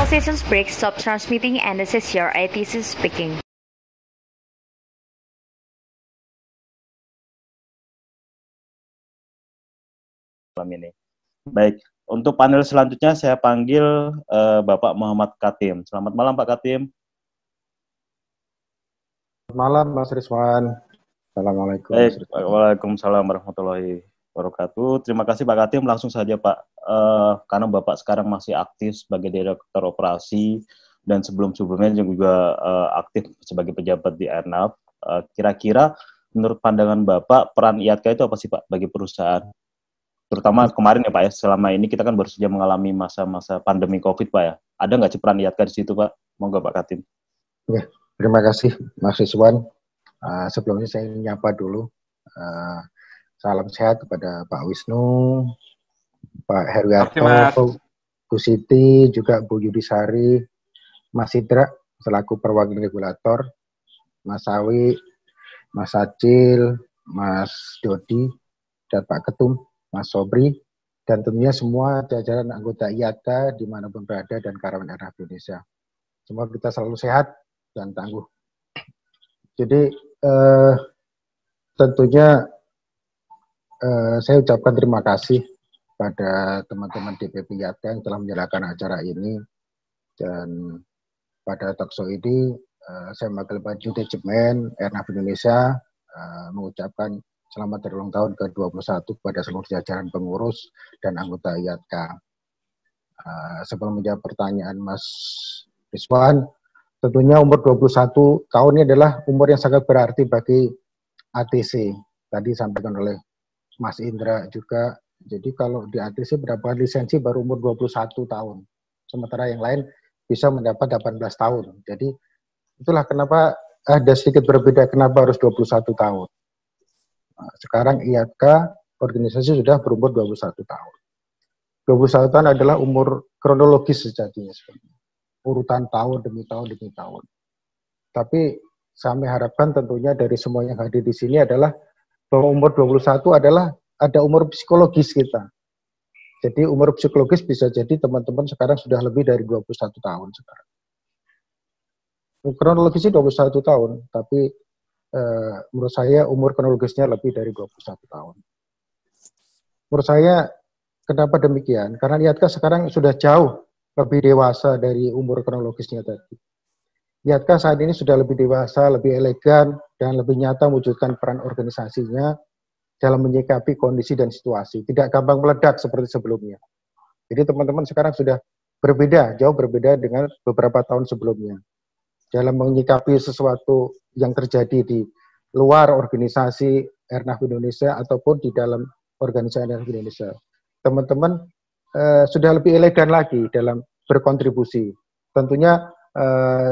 All systems break, stop transmitting, and this is your ITC speaking. Ini. Baik, untuk panel selanjutnya saya panggil Bapak Muhammad Katim. Selamat malam Pak Katim. Selamat malam Mas Rizwan. Assalamualaikum. Baik, waalaikumsalam warahmatullahi wabarakatuh. Terima kasih Pak Katim. Langsung saja Pak, karena Bapak sekarang masih aktif sebagai Direktur Operasi dan sebelum-sebelumnya juga aktif sebagai pejabat di Airnav. Kira-kira menurut pandangan Bapak, peran IATKA itu apa sih Pak bagi perusahaan? Terutama kemarin ya Pak ya, selama ini kita kan baru saja mengalami masa-masa pandemi COVID Pak ya. Ada nggak sih peran IATKA di situ Pak? Monggo Pak Katim. Ya, terima kasih Mas Rizwan. Sebelumnya saya ingin nyapa dulu. Salam sehat kepada Pak Wisnu, Pak Heruarto, Bu Siti, juga Bu Yudisari, Mas Sidra selaku perwakilan regulator, Mas Sawi, Mas Acil, Mas Dodi, dan Pak Ketum, Mas Sobri, dan tentunya semua jajaran anggota IATKA dimanapun berada dan karyawan Airnav Indonesia. Semoga kita selalu sehat dan tangguh. Jadi tentunya saya ucapkan terima kasih pada teman-teman DPP IATKA yang telah menjalankan acara ini, dan pada talkshow ini saya mewakili manajemen Airnav Indonesia mengucapkan selamat hari ulang tahun ke-21 kepada seluruh jajaran pengurus dan anggota IATKA. Sebelum menjawab pertanyaan Mas Rizwan, tentunya umur 21 tahun ini adalah umur yang sangat berarti bagi ATC. Tadi disampaikan oleh Mas Indra juga. Jadi kalau di ATC berapa lisensi baru umur 21 tahun. Sementara yang lain bisa mendapat 18 tahun. Jadi itulah kenapa ada sedikit berbeda, kenapa harus 21 tahun. Sekarang IATKA organisasi sudah berumur 21 tahun. 21 tahun adalah umur kronologis sejatinya, urutan tahun demi tahun demi tahun. Tapi kami harapkan tentunya dari semua yang hadir di sini adalah bahwa umur 21 adalah ada umur psikologis kita. Jadi umur psikologis bisa jadi teman-teman sekarang sudah lebih dari 21 tahun sekarang. Kronologisnya 21 tahun, tapi menurut saya umur kronologisnya lebih dari 21 tahun. Menurut saya, kenapa demikian? Karena IATKA sekarang sudah jauh lebih dewasa dari umur kronologisnya tadi. IATKA saat ini sudah lebih dewasa, lebih elegan, dan lebih nyata mewujudkan peran organisasinya dalam menyikapi kondisi dan situasi. Tidak gampang meledak seperti sebelumnya. Jadi teman-teman sekarang sudah berbeda, jauh berbeda dengan beberapa tahun sebelumnya. Dalam menyikapi sesuatu yang terjadi di luar organisasi Airnav Indonesia ataupun di dalam organisasi Airnav Indonesia. Teman-teman sudah lebih elegan lagi dalam berkontribusi. Tentunya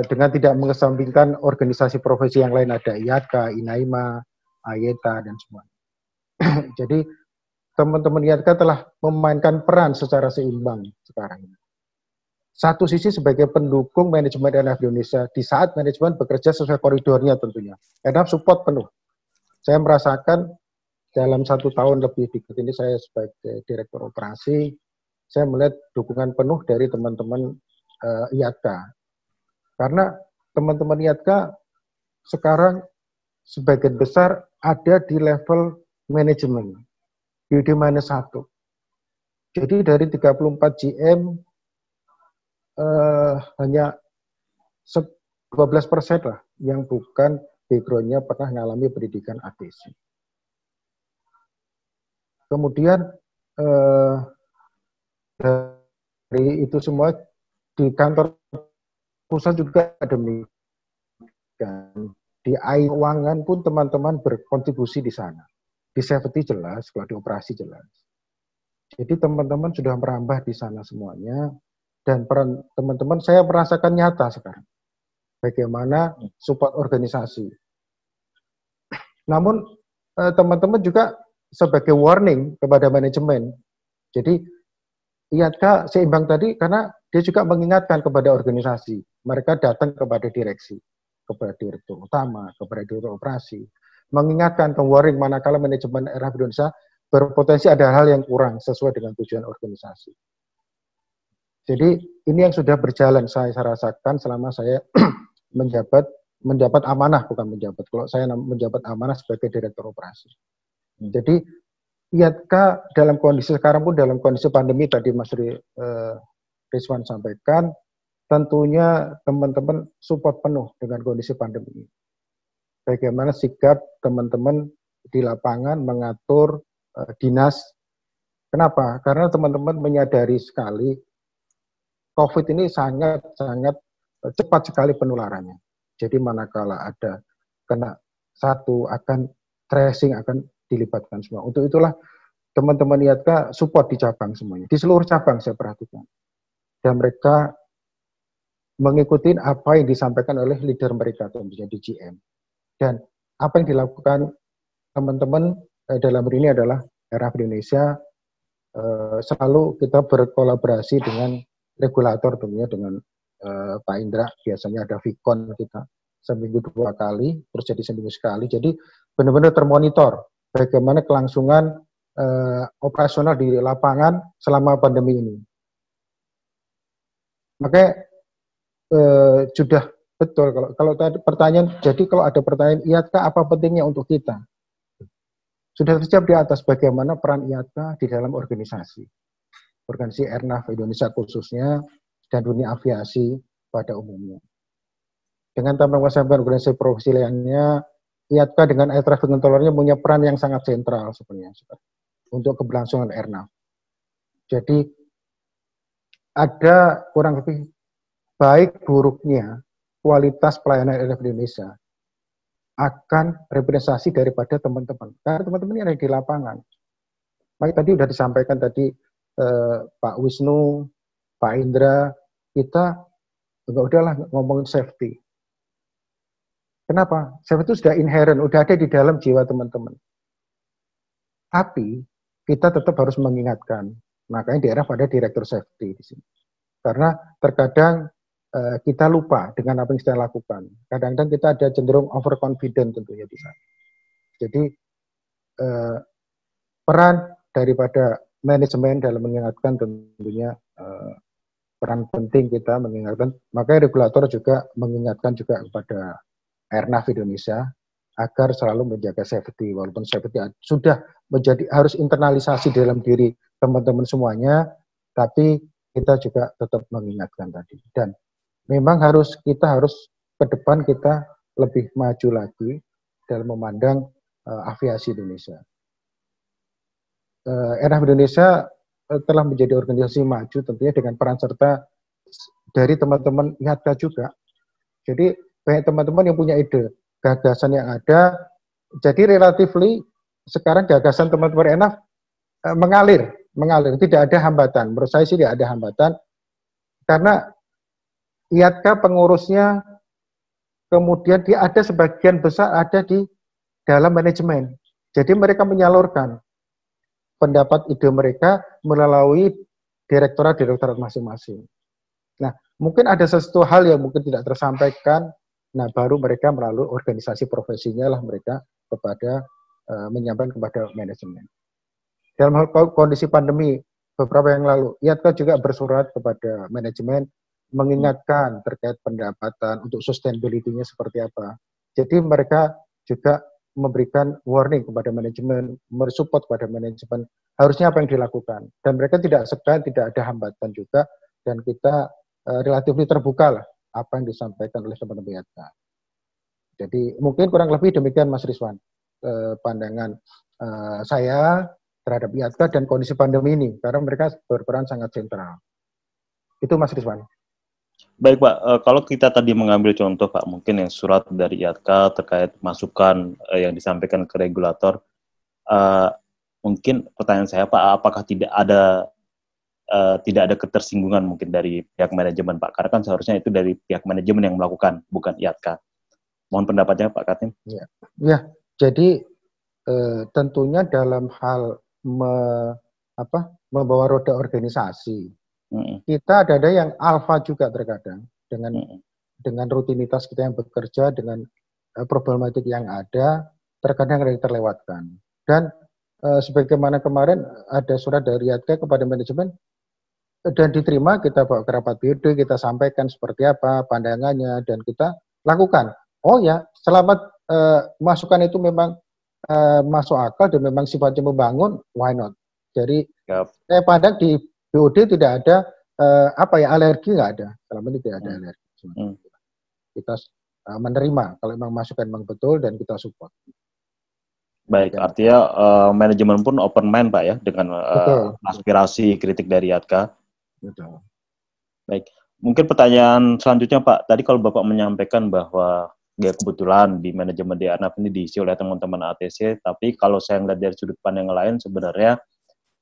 dengan tidak mengesampingkan organisasi profesi yang lain, ada IATKA, INAIMA, AYETA, dan semua. Jadi teman-teman IATKA telah memainkan peran secara seimbang sekarang ini. Satu sisi sebagai pendukung manajemen Airnav Indonesia di saat manajemen bekerja sesuai koridornya tentunya. Airnav support penuh. Saya merasakan dalam 1 tahun lebih dikit ini saya sebagai direktur operasi, saya melihat dukungan penuh dari teman-teman IATKA. Karena teman-teman IATKA sekarang sebagian besar ada di level manajemen, BD-1. Jadi dari 34 GM, hanya 12% lah yang bukan background-nya pernah mengalami pendidikan ATC. Kemudian dari itu semua di kantor pusat juga demikian. Di keuangan pun teman-teman berkontribusi di sana. Di safety jelas, kalau di operasi jelas. Jadi teman-teman sudah merambah di sana semuanya. Dan peran teman-teman saya merasakan nyata sekarang. Bagaimana support organisasi. Namun teman-teman juga sebagai warning kepada manajemen. Jadi IATKA seimbang tadi karena dia juga mengingatkan kepada organisasi. Mereka datang kepada direksi, kepada direktur utama, kepada direktur operasi. Mengingatkan ke warning manakala manajemen Airnav Indonesia berpotensi ada hal yang kurang sesuai dengan tujuan organisasi. Jadi ini yang sudah berjalan saya rasakan selama saya menjabat amanah, bukan menjabat. Kalau saya menjabat amanah sebagai direktur operasi. Jadi IATK dalam kondisi sekarang pun dalam kondisi pandemi tadi Mas Rizwan sampaikan, tentunya teman-teman support penuh dengan kondisi pandemi. Bagaimana sikap teman-teman di lapangan mengatur dinas. Kenapa? Karena teman-teman menyadari sekali COVID ini sangat-sangat cepat sekali penularannya. Jadi manakala ada kena satu, akan tracing, akan dilibatkan semua. Untuk itulah teman-teman IATK support di cabang semuanya. Di seluruh cabang saya perhatikan. Dan mereka mengikuti apa yang disampaikan oleh leader mereka, tentunya di GM. Dan apa yang dilakukan teman-teman dalam ini adalah Airnav Indonesia, selalu kita berkolaborasi dengan regulator, tentunya dengan Pak Indra. Biasanya ada Vicon kita seminggu 2 kali, terus jadi seminggu sekali. Jadi benar-benar termonitor bagaimana kelangsungan operasional di lapangan selama pandemi ini. Makanya sudah betul kalau tadi pertanyaan, jadi kalau ada pertanyaan IATK apa pentingnya untuk kita? Sudah terjawab di atas bagaimana peran IATK di dalam organisasi Airnav Indonesia khususnya dan dunia aviasi pada umumnya. Dengan tambah menghasilkan organisasi profesi lainnya, IATK dengan Air Traffic Controller-nya punya peran yang sangat sentral sebenarnya untuk keberlangsungan Airnav. Jadi ada kurang lebih baik buruknya kualitas pelayanan Airnav Indonesia akan representasi daripada teman-teman. Karena teman-teman ini ada di lapangan. Makanya tadi sudah disampaikan tadi Pak Wisnu, Pak Indra, kita enggak udahlah ngomongin safety. Kenapa? Safety itu sudah inherent, sudah ada di dalam jiwa teman-teman. Tapi kita tetap harus mengingatkan. Makanya di daerah pada direktur safety di sini. Karena terkadang kita lupa dengan apa yang kita lakukan. Kadang-kadang kita ada cenderung overconfident tentunya di sana. Jadi peran daripada manajemen dalam mengingatkan tentunya peran penting kita mengingatkan. Makanya regulator juga mengingatkan juga kepada Airnav Indonesia agar selalu menjaga safety. Walaupun safety sudah menjadi harus internalisasi dalam diri teman-teman semuanya, tapi kita juga tetap mengingatkan tadi. Dan memang kita harus ke depan kita lebih maju lagi dalam memandang aviasi Indonesia. Airnav Indonesia telah menjadi organisasi maju tentunya dengan peran serta dari teman-teman IATK juga. Jadi banyak teman-teman yang punya ide, gagasan yang ada. Jadi relatively sekarang gagasan teman-teman Airnav mengalir, tidak ada hambatan. Menurut saya sih tidak ada hambatan karena IATK pengurusnya, kemudian dia ada sebagian besar ada di dalam manajemen. Jadi mereka menyalurkan pendapat ide mereka melalui direktorat masing-masing. Nah, mungkin ada sesuatu hal yang mungkin tidak tersampaikan, nah baru mereka melalui organisasi profesinya lah mereka menyampaikan kepada manajemen. Dalam hal kondisi pandemi beberapa yang lalu, IATK juga bersurat kepada manajemen mengingatkan terkait pendapatan untuk sustainability-nya seperti apa. Jadi mereka juga memberikan warning kepada manajemen, mensupport kepada manajemen, harusnya apa yang dilakukan. Dan mereka tidak segan, tidak ada hambatan juga, dan kita relatif terbuka lah apa yang disampaikan oleh teman-teman IATK. Jadi mungkin kurang lebih demikian Mas Rizwan, pandangan saya terhadap IATK dan kondisi pandemi ini, karena mereka berperan sangat sentral. Itu Mas Rizwan. Baik Pak, kalau kita tadi mengambil contoh Pak, mungkin yang surat dari IATK terkait masukan yang disampaikan ke regulator, mungkin pertanyaan saya Pak, apakah tidak ada ketersinggungan mungkin dari pihak manajemen Pak? Karena kan seharusnya itu dari pihak manajemen yang melakukan, bukan IATK. Mohon pendapatnya Pak Katim. Ya, jadi tentunya dalam hal membawa roda organisasi, kita ada yang alfa juga terkadang dengan rutinitas kita yang bekerja, dengan problematik yang ada, terkadang ada yang terlewatkan. Dan sebagaimana kemarin ada surat dari IATK kepada manajemen, dan diterima, kita bawa ke rapat BOD, kita sampaikan seperti apa pandangannya, dan kita lakukan. Oh ya, selamat masukan itu memang masuk akal dan memang sifatnya membangun, why not? Jadi saya pandang di BOD tidak ada alergi, nggak ada. Selama ini tidak ada alergi. Kita menerima kalau memang masukan memang betul dan kita support. Baik, artinya manajemen pun open mind Pak ya dengan aspirasi kritik dari YATKA. Betul. Baik, mungkin pertanyaan selanjutnya Pak, tadi kalau Bapak menyampaikan bahwa ya kebetulan di manajemen di Arnaf ini diisi oleh teman-teman ATC, tapi kalau saya melihat dari sudut pandang yang lain sebenarnya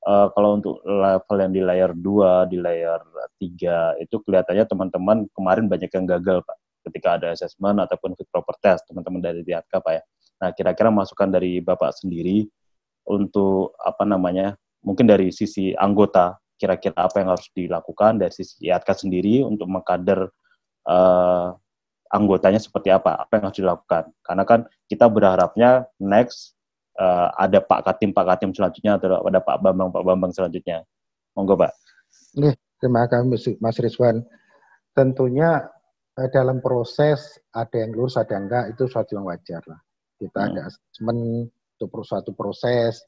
kalau untuk level yang di layer 2, di layer 3 itu kelihatannya teman-teman kemarin banyak yang gagal Pak ketika ada assessment ataupun fit proper test teman-teman dari YATKA Pak ya. Nah, kira-kira masukan dari Bapak sendiri untuk mungkin dari sisi anggota, kira-kira apa yang harus dilakukan dari sisi YATKA sendiri untuk mengkader anggotanya seperti apa yang harus dilakukan. Karena kan kita berharapnya next ada Pak Katim selanjutnya atau ada Pak Bambang selanjutnya. Monggo Pak. Terima kasih Mas Rizwan. Tentunya dalam proses ada yang lurus, ada yang enggak, itu suatu yang wajar lah. Kita ada asesmen untuk suatu proses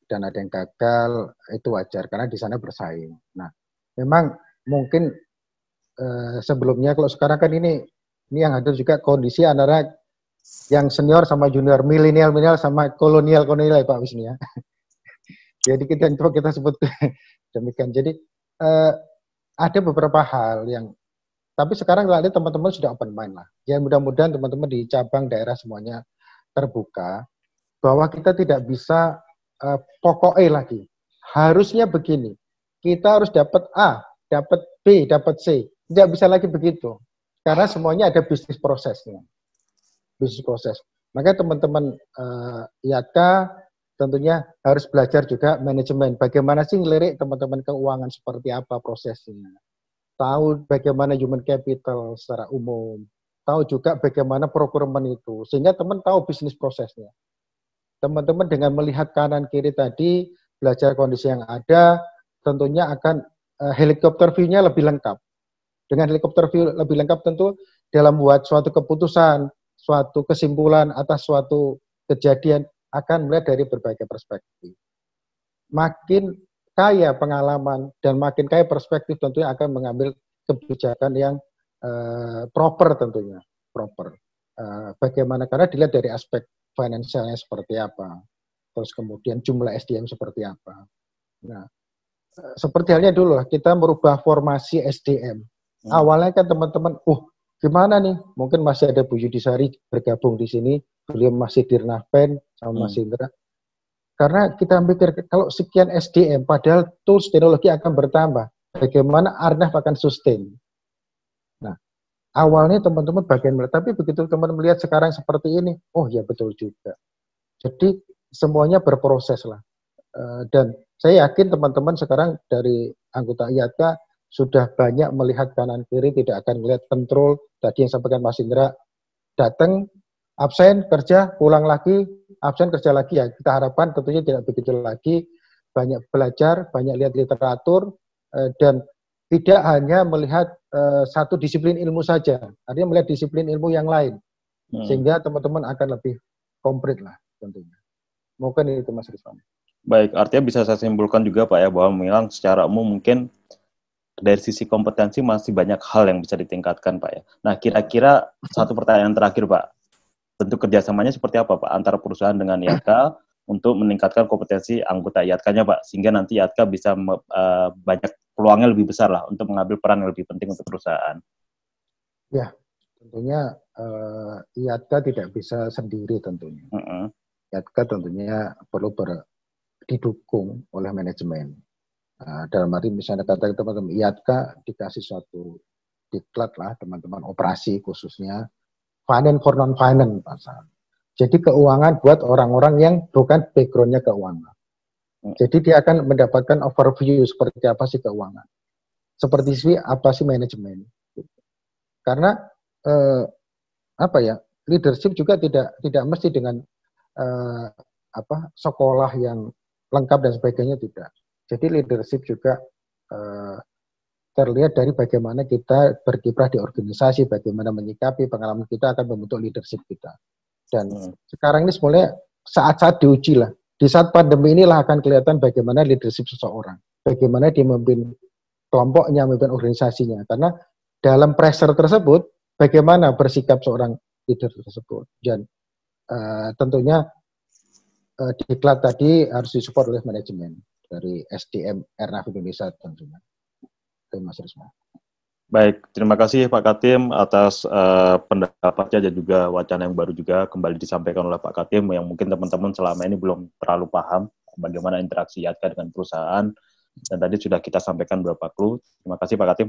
dan ada yang gagal, itu wajar karena di sana bersaing. Nah, memang mungkin sebelumnya kalau sekarang kan ini yang ada juga kondisi antara yang senior sama junior, milenial sama kolonial ya Pak Wisnu ya. Jadi kita sebut demikian. Jadi ada beberapa hal yang, tapi sekarang lihat teman-teman sudah open mind lah. Ya mudah-mudahan teman-teman di cabang daerah semuanya terbuka bahwa kita tidak bisa pokoknya lagi. Harusnya begini. Kita harus dapat A, dapat B, dapat C. Tidak bisa lagi begitu. Karena semuanya ada bisnis prosesnya. Bisnis proses. Maka teman-teman YATKA tentunya harus belajar juga manajemen. Bagaimana sih ngelirik teman-teman keuangan seperti apa prosesnya. Tahu bagaimana human capital secara umum. Tahu juga bagaimana procurement itu. Sehingga teman tahu bisnis prosesnya. Teman-teman dengan melihat kanan kiri tadi, belajar kondisi yang ada, tentunya akan helikopter view-nya lebih lengkap. Dengan helikopter view lebih lengkap tentu dalam buat suatu keputusan, suatu kesimpulan atas suatu kejadian akan melihat dari berbagai perspektif. Makin kaya pengalaman dan makin kaya perspektif tentunya akan mengambil kebijakan yang proper tentunya. Proper. Bagaimana? Karena dilihat dari aspek finansialnya seperti apa. Terus kemudian jumlah SDM seperti apa. Nah, seperti halnya dulu kita merubah formasi SDM. Awalnya kan teman-teman, gimana nih? Mungkin masih ada Bu Yudisari bergabung di sini, beliau masih Dirnahpen sama Mas Indra. Karena kita mikir kalau sekian SDM, padahal tools teknologi akan bertambah. Bagaimana Arnaf akan sustain? Nah, awalnya teman-teman bagian melihat, tapi begitu teman-teman melihat sekarang seperti ini, oh ya betul juga. Jadi semuanya berproses lah. Dan saya yakin teman-teman sekarang dari anggota YATKA sudah banyak melihat kanan kiri, tidak akan melihat kontrol. Tadi yang sampaikan Mas Indra, datang, absen, kerja, pulang lagi, absen, kerja lagi. Ya kita harapkan tentunya tidak begitu lagi, banyak belajar, banyak lihat literatur, dan tidak hanya melihat satu disiplin ilmu saja, artinya melihat disiplin ilmu yang lain, sehingga teman-teman akan lebih komplit lah tentunya. Mungkin itu Mas Rizwan. Baik, artinya bisa saya simpulkan juga Pak ya, bahwa memang secara umum mungkin dari sisi kompetensi masih banyak hal yang bisa ditingkatkan Pak ya. Nah, kira-kira satu pertanyaan terakhir Pak, bentuk kerjasamanya seperti apa Pak antara perusahaan dengan YATKA untuk meningkatkan kompetensi anggota YATKA-nya Pak, sehingga nanti YATKA bisa banyak peluangnya lebih besar lah untuk mengambil peran yang lebih penting untuk perusahaan. Ya, tentunya YATKA tidak bisa sendiri tentunya. YATKA tentunya perlu didukung oleh manajemen. Dalam arti misalnya kata teman-teman YATKA dikasih suatu diklat lah teman-teman operasi khususnya finance for non-finance pasal. Jadi keuangan buat orang-orang yang bukan background-nya keuangan. Jadi dia akan mendapatkan overview seperti apa sih keuangan. Seperti apa sih manajemen. Karena leadership juga tidak mesti dengan sekolah yang lengkap dan sebagainya, tidak. Jadi leadership juga terlihat dari bagaimana kita berkiprah di organisasi, bagaimana menyikapi pengalaman kita akan membentuk leadership kita. Dan sekarang ini sebenarnya saat-saat diuji lah. Di saat pandemi inilah akan kelihatan bagaimana leadership seseorang, bagaimana dia memimpin kelompoknya, memimpin organisasinya. Karena dalam pressure tersebut, bagaimana bersikap seorang leader tersebut. Dan tentunya diklat tadi harus disupport oleh manajemen dari SDM Airnav Indonesia tentunya. Mas Risma. Baik, terima kasih Pak Katim atas pendapatnya dan juga wacana yang baru juga kembali disampaikan oleh Pak Katim yang mungkin teman-teman selama ini belum terlalu paham bagaimana interaksi IATKA dengan perusahaan dan tadi sudah kita sampaikan beberapa clue. Terima kasih Pak Katim.